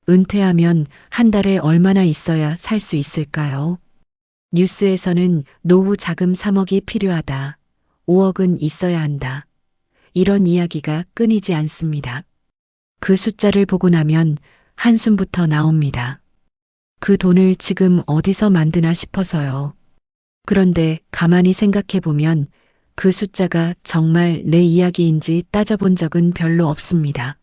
은퇴하면 한 달에 얼마나 있어야 살 수 있을까요? 뉴스에서는 노후 자금 3억이 필요하다. 5억은 있어야 한다. 이런 이야기가 끊이지 않습니다. 그 숫자를 보고 나면 한숨부터 나옵니다. 그 돈을 지금 어디서 만드나 싶어서요. 그런데 가만히 생각해 보면 그 숫자가 정말 내 이야기인지 따져본 적은 별로 없습니다.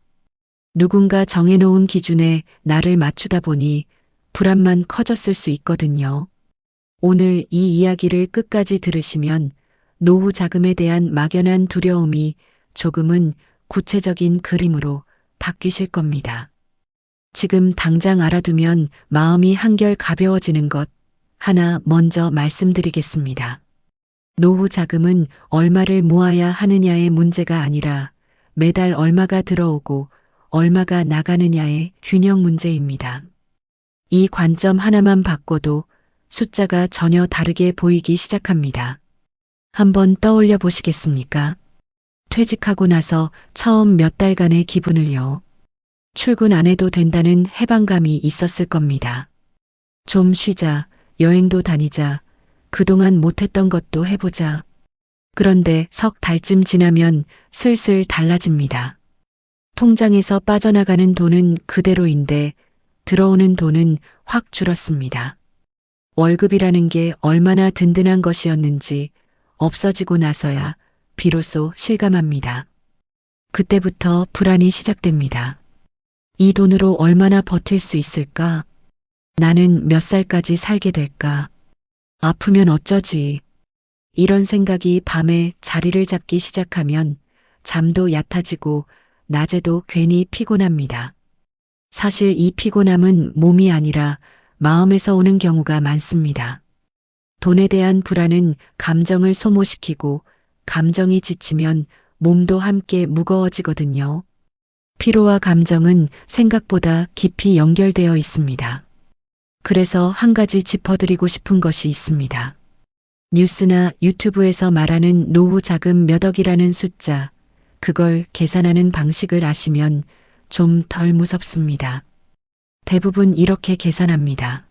누군가 정해놓은 기준에 나를 맞추다 보니 불안만 커졌을 수 있거든요. 오늘 이 이야기를 끝까지 들으시면 노후 자금에 대한 막연한 두려움이 조금은 구체적인 그림으로 바뀌실 겁니다. 지금 당장 알아두면 마음이 한결 가벼워지는 것 하나 먼저 말씀드리겠습니다. 노후 자금은 얼마를 모아야 하느냐의 문제가 아니라 매달 얼마가 들어오고 얼마가 나가느냐의 균형 문제입니다. 이 관점 하나만 바꿔도 숫자가 전혀 다르게 보이기 시작합니다. 한번 떠올려 보시겠습니까? 퇴직하고 나서 처음 몇 달간의 기분을요. 출근 안 해도 된다는 해방감이 있었을 겁니다. 좀 쉬자, 여행도 다니자, 그동안 못했던 것도 해보자. 그런데 석 달쯤 지나면 슬슬 달라집니다. 통장에서 빠져나가는 돈은 그대로인데 들어오는 돈은 확 줄었습니다. 월급이라는 게 얼마나 든든한 것이었는지 없어지고 나서야 비로소 실감합니다. 그때부터 불안이 시작됩니다. 이 돈으로 얼마나 버틸 수 있을까? 나는 몇 살까지 살게 될까? 아프면 어쩌지? 이런 생각이 밤에 자리를 잡기 시작하면 잠도 얕아지고 낮에도 괜히 피곤합니다. 사실 이 피곤함은 몸이 아니라 마음에서 오는 경우가 많습니다. 돈에 대한 불안은 감정을 소모시키고 감정이 지치면 몸도 함께 무거워지거든요. 피로와 감정은 생각보다 깊이 연결되어 있습니다. 그래서 한 가지 짚어드리고 싶은 것이 있습니다. 뉴스나 유튜브에서 말하는 노후 자금 몇 억이라는 숫자, 그걸 계산하는 방식을 아시면 좀 덜 무섭습니다. 대부분 이렇게 계산합니다.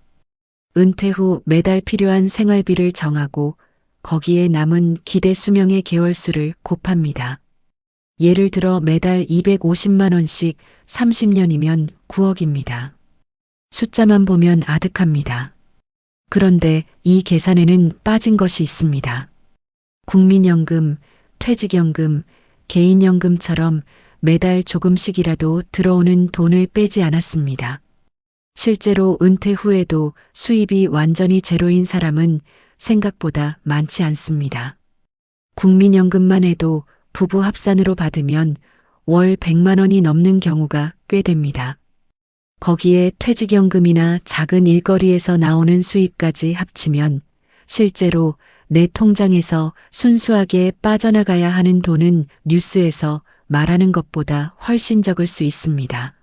은퇴 후 매달 필요한 생활비를 정하고 거기에 남은 기대 수명의 개월수를 곱합니다. 예를 들어 매달 250만 원씩 30년이면 9억입니다. 숫자만 보면 아득합니다. 그런데 이 계산에는 빠진 것이 있습니다. 국민연금, 퇴직연금, 개인연금처럼 매달 조금씩이라도 들어오는 돈을 빼지 않았습니다. 실제로 은퇴 후에도 수입이 완전히 제로인 사람은 생각보다 많지 않습니다. 국민연금만 해도 부부 합산으로 받으면 월 100만 원이 넘는 경우가 꽤 됩니다. 거기에 퇴직연금이나 작은 일거리에서 나오는 수입까지 합치면 실제로 내 통장에서 순수하게 빠져나가야 하는 돈은 뉴스에서 말하는 것보다 훨씬 적을 수 있습니다.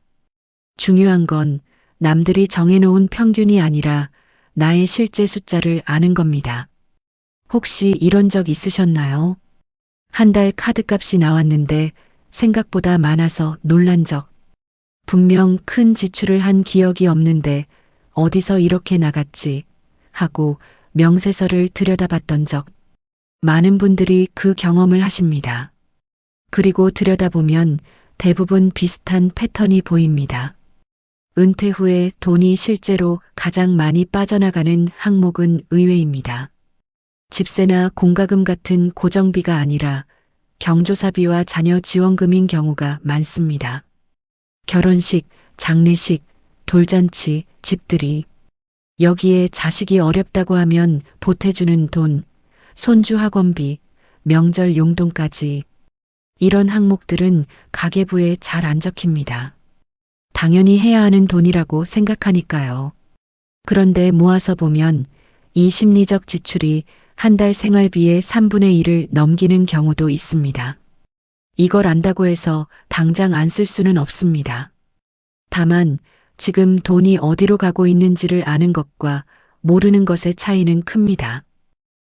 중요한 건 남들이 정해놓은 평균이 아니라 나의 실제 숫자를 아는 겁니다. 혹시 이런 적 있으셨나요? 한 달 카드값이 나왔는데 생각보다 많아서 놀란 적. 분명 큰 지출을 한 기억이 없는데 어디서 이렇게 나갔지 하고 명세서를 들여다봤던 적. 많은 분들이 그 경험을 하십니다. 그리고 들여다보면 대부분 비슷한 패턴이 보입니다. 은퇴 후에 돈이 실제로 가장 많이 빠져나가는 항목은 의외입니다. 집세나 공과금 같은 고정비가 아니라 경조사비와 자녀 지원금인 경우가 많습니다. 결혼식, 장례식, 돌잔치, 집들이. 여기에 자식이 어렵다고 하면 보태주는 돈, 손주 학원비, 명절 용돈까지. 이런 항목들은 가계부에 잘 안 적힙니다. 당연히 해야 하는 돈이라고 생각하니까요. 그런데 모아서 보면 이 심리적 지출이 한 달 생활비의 3분의 1을 넘기는 경우도 있습니다. 이걸 안다고 해서 당장 안 쓸 수는 없습니다. 다만 지금 돈이 어디로 가고 있는지를 아는 것과 모르는 것의 차이는 큽니다.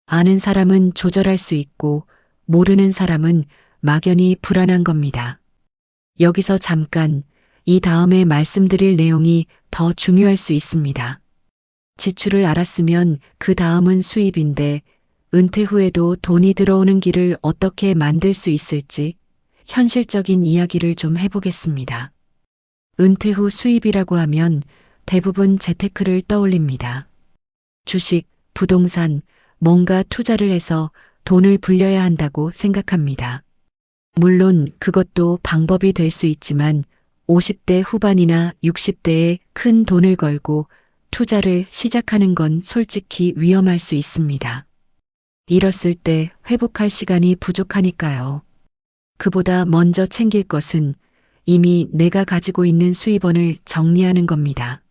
아는 사람은 조절할 수 있고 모르는 사람은 막연히 불안한 겁니다. 여기서 잠깐 이 다음에 말씀드릴 내용이 더 중요할 수 있습니다. 지출을 알았으면 그 다음은 수입인데 은퇴 후에도 돈이 들어오는 길을 어떻게 만들 수 있을지 현실적인 이야기를 좀 해보겠습니다. 은퇴 후 수입이라고 하면 대부분 재테크를 떠올립니다. 주식, 부동산, 뭔가 투자를 해서 돈을 불려야 한다고 생각합니다. 물론 그것도 방법이 될 수 있지만 50대 후반이나 60대에 큰 돈을 걸고 투자를 시작하는 건 솔직히 위험할 수 있습니다. 잃었을 때 회복할 시간이 부족하니까요. 그보다 먼저 챙길 것은 이미 내가 가지고 있는 수입원을 정리하는 겁니다.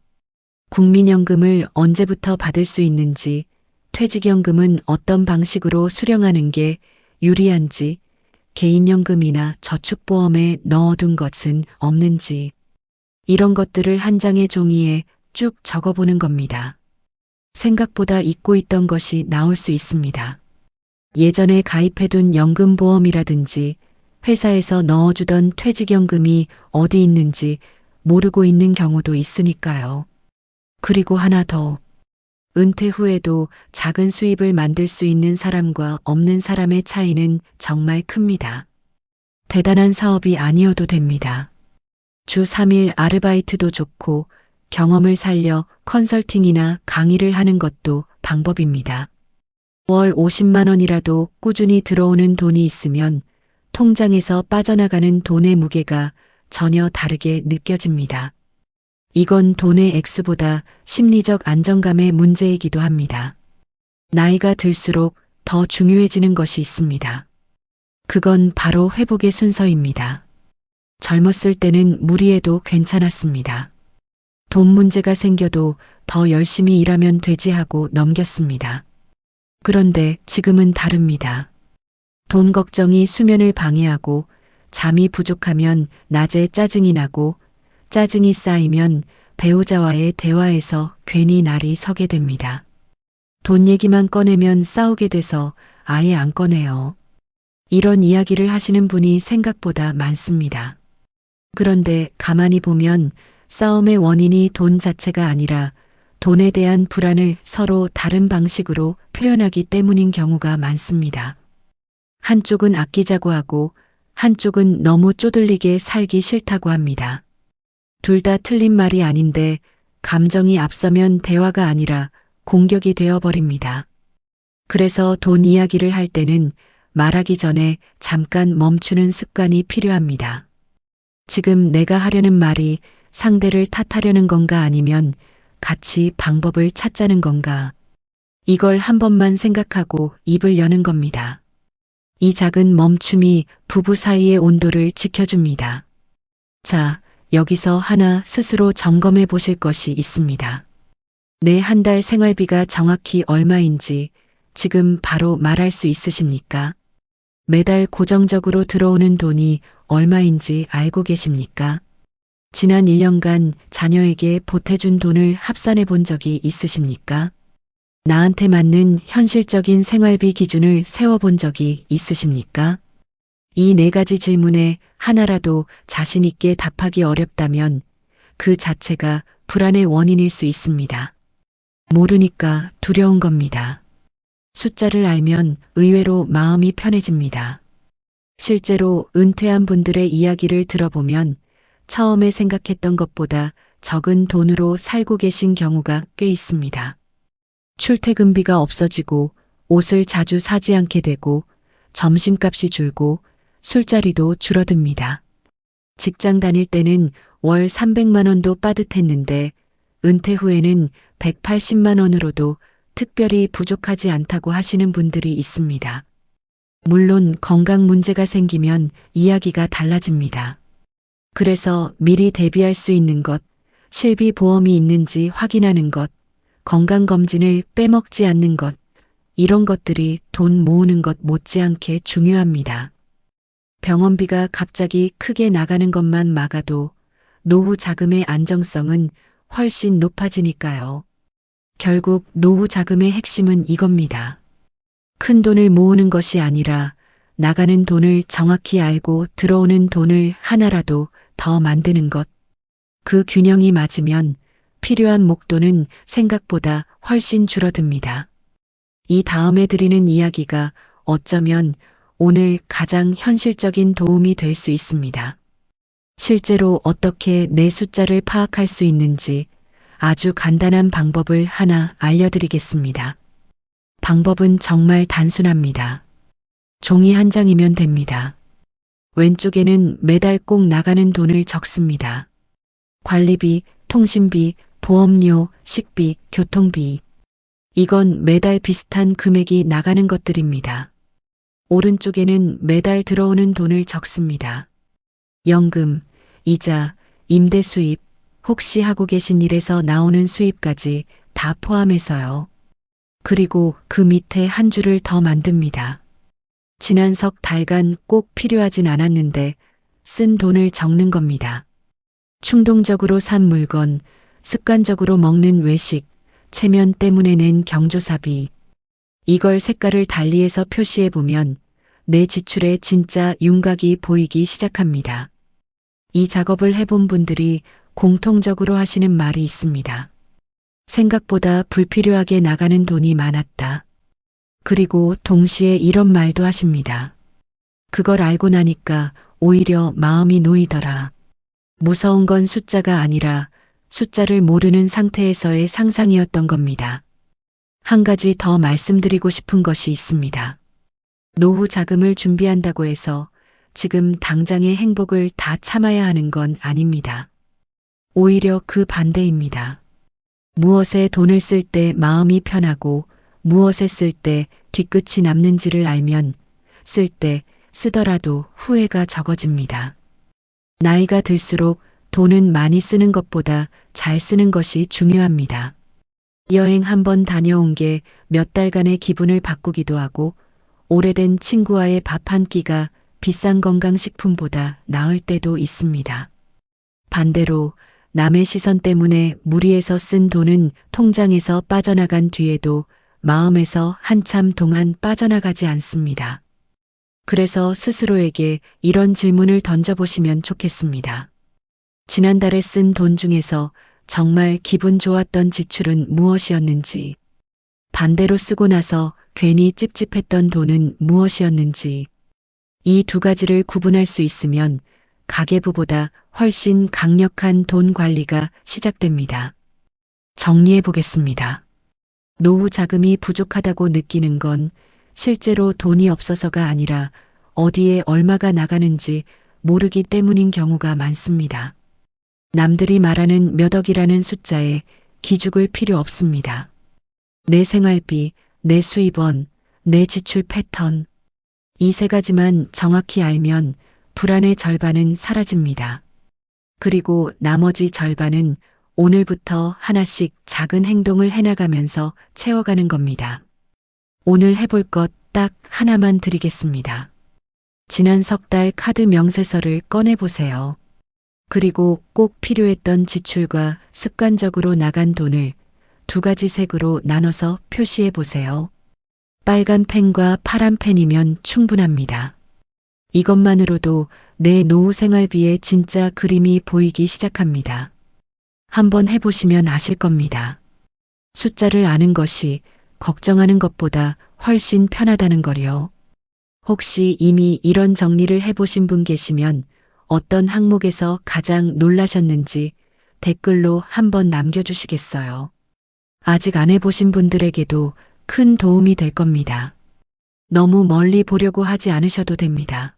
국민연금을 언제부터 받을 수 있는지, 퇴직연금은 어떤 방식으로 수령하는 게 유리한지, 개인연금이나 저축보험에 넣어둔 것은 없는지, 이런 것들을 한 장의 종이에 쭉 적어보는 겁니다. 생각보다 잊고 있던 것이 나올 수 있습니다. 예전에 가입해둔 연금보험이라든지 회사에서 넣어주던 퇴직연금이 어디 있는지 모르고 있는 경우도 있으니까요. 그리고 하나 더. 은퇴 후에도 작은 수입을 만들 수 있는 사람과 없는 사람의 차이는 정말 큽니다. 대단한 사업이 아니어도 됩니다. 주 3일 아르바이트도 좋고 경험을 살려 컨설팅이나 강의를 하는 것도 방법입니다. 월 50만 원이라도 꾸준히 들어오는 돈이 있으면 통장에서 빠져나가는 돈의 무게가 전혀 다르게 느껴집니다. 이건 돈의 액수보다 심리적 안정감의 문제이기도 합니다. 나이가 들수록 더 중요해지는 것이 있습니다. 그건 바로 회복의 순서입니다. 젊었을 때는 무리해도 괜찮았습니다. 돈 문제가 생겨도 더 열심히 일하면 되지 하고 넘겼습니다. 그런데 지금은 다릅니다. 돈 걱정이 수면을 방해하고 잠이 부족하면 낮에 짜증이 나고 짜증이 쌓이면 배우자와의 대화에서 괜히 날이 서게 됩니다. 돈 얘기만 꺼내면 싸우게 돼서 아예 안 꺼내요. 이런 이야기를 하시는 분이 생각보다 많습니다. 그런데 가만히 보면 싸움의 원인이 돈 자체가 아니라 돈에 대한 불안을 서로 다른 방식으로 표현하기 때문인 경우가 많습니다. 한쪽은 아끼자고 하고 한쪽은 너무 쪼들리게 살기 싫다고 합니다. 둘 다 틀린 말이 아닌데 감정이 앞서면 대화가 아니라 공격이 되어버립니다. 그래서 돈 이야기를 할 때는 말하기 전에 잠깐 멈추는 습관이 필요합니다. 지금 내가 하려는 말이 상대를 탓하려는 건가 아니면 같이 방법을 찾자는 건가. 이걸 한 번만 생각하고 입을 여는 겁니다. 이 작은 멈춤이 부부 사이의 온도를 지켜줍니다. 자, 여기서 하나 스스로 점검해 보실 것이 있습니다. 내 한 달 생활비가 정확히 얼마인지 지금 바로 말할 수 있으십니까? 매달 고정적으로 들어오는 돈이 얼마인지 알고 계십니까? 지난 1년간 자녀에게 보태준 돈을 합산해 본 적이 있으십니까? 나한테 맞는 현실적인 생활비 기준을 세워본 적이 있으십니까? 이 4가지 질문에 하나라도 자신 있게 답하기 어렵다면 그 자체가 불안의 원인일 수 있습니다. 모르니까 두려운 겁니다. 숫자를 알면 의외로 마음이 편해집니다. 실제로 은퇴한 분들의 이야기를 들어보면 처음에 생각했던 것보다 적은 돈으로 살고 계신 경우가 꽤 있습니다. 출퇴근비가 없어지고 옷을 자주 사지 않게 되고 점심값이 줄고 술자리도 줄어듭니다. 직장 다닐 때는 월 300만 원도 빠듯했는데 은퇴 후에는 180만 원으로도 특별히 부족하지 않다고 하시는 분들이 있습니다. 물론 건강 문제가 생기면 이야기가 달라집니다. 그래서 미리 대비할 수 있는 것, 실비보험이 있는지 확인하는 것, 건강검진을 빼먹지 않는 것, 이런 것들이 돈 모으는 것 못지않게 중요합니다. 병원비가 갑자기 크게 나가는 것만 막아도 노후 자금의 안정성은 훨씬 높아지니까요. 결국 노후 자금의 핵심은 이겁니다. 큰 돈을 모으는 것이 아니라 나가는 돈을 정확히 알고 들어오는 돈을 하나라도 더 만드는 것. 그 균형이 맞으면 필요한 목돈은 생각보다 훨씬 줄어듭니다. 이 다음에 드리는 이야기가 어쩌면 오늘 가장 현실적인 도움이 될 수 있습니다. 실제로 어떻게 내 숫자를 파악할 수 있는지 아주 간단한 방법을 하나 알려드리겠습니다. 방법은 정말 단순합니다. 종이 한 장이면 됩니다. 왼쪽에는 매달 꼭 나가는 돈을 적습니다. 관리비, 통신비, 보험료, 식비, 교통비. 이건 매달 비슷한 금액이 나가는 것들입니다. 오른쪽에는 매달 들어오는 돈을 적습니다. 연금, 이자, 임대 수입, 혹시 하고 계신 일에서 나오는 수입까지 다 포함해서요. 그리고 그 밑에 한 줄을 더 만듭니다. 지난 석 달간 꼭 필요하진 않았는데 쓴 돈을 적는 겁니다. 충동적으로 산 물건, 습관적으로 먹는 외식, 체면 때문에 낸 경조사비. 이걸 색깔을 달리해서 표시해 보면 내 지출의 진짜 윤곽이 보이기 시작합니다. 이 작업을 해본 분들이 공통적으로 하시는 말이 있습니다. 생각보다 불필요하게 나가는 돈이 많았다. 그리고 동시에 이런 말도 하십니다. 그걸 알고 나니까 오히려 마음이 놓이더라. 무서운 건 숫자가 아니라 숫자를 모르는 상태에서의 상상이었던 겁니다. 한 가지 더 말씀드리고 싶은 것이 있습니다. 노후 자금을 준비한다고 해서 지금 당장의 행복을 다 참아야 하는 건 아닙니다. 오히려 그 반대입니다. 무엇에 돈을 쓸 때 마음이 편하고 무엇에 쓸 때 뒤끝이 남는지를 알면 쓸 때 쓰더라도 후회가 적어집니다. 나이가 들수록 돈은 많이 쓰는 것보다 잘 쓰는 것이 중요합니다. 여행 한번 다녀온 게 몇 달간의 기분을 바꾸기도 하고 오래된 친구와의 밥 한 끼가 비싼 건강식품보다 나을 때도 있습니다. 반대로 남의 시선 때문에 무리해서 쓴 돈은 통장에서 빠져나간 뒤에도 마음에서 한참 동안 빠져나가지 않습니다. 그래서 스스로에게 이런 질문을 던져보시면 좋겠습니다. 지난달에 쓴 돈 중에서 정말 기분 좋았던 지출은 무엇이었는지, 반대로 쓰고 나서 괜히 찝찝했던 돈은 무엇이었는지, 이 두 가지를 구분할 수 있으면 가계부보다 훨씬 강력한 돈 관리가 시작됩니다. 정리해 보겠습니다. 노후 자금이 부족하다고 느끼는 건 실제로 돈이 없어서가 아니라 어디에 얼마가 나가는지 모르기 때문인 경우가 많습니다. 남들이 말하는 몇 억이라는 숫자에 기죽을 필요 없습니다. 내 생활비, 내 수입원, 내 지출 패턴. 이 세 가지만 정확히 알면 불안의 절반은 사라집니다. 그리고 나머지 절반은 오늘부터 하나씩 작은 행동을 해나가면서 채워가는 겁니다. 오늘 해볼 것 딱 하나만 드리겠습니다. 지난 석 달 카드 명세서를 꺼내보세요. 그리고 꼭 필요했던 지출과 습관적으로 나간 돈을 두 가지 색으로 나눠서 표시해 보세요. 빨간 펜과 파란 펜이면 충분합니다. 이것만으로도 내 노후 생활비의 진짜 그림이 보이기 시작합니다. 한번 해보시면 아실 겁니다. 숫자를 아는 것이 걱정하는 것보다 훨씬 편하다는 거요. 혹시 이미 이런 정리를 해보신 분 계시면 어떤 항목에서 가장 놀라셨는지 댓글로 한번 남겨주시겠어요? 아직 안 해보신 분들에게도 큰 도움이 될 겁니다. 너무 멀리 보려고 하지 않으셔도 됩니다.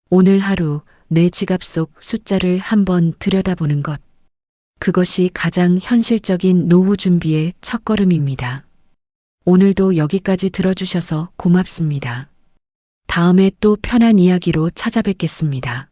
오늘 하루 내 지갑 속 숫자를 한번 들여다보는 것. 그것이 가장 현실적인 노후 준비의 첫걸음입니다. 오늘도 여기까지 들어주셔서 고맙습니다. 다음에 또 편한 이야기로 찾아뵙겠습니다.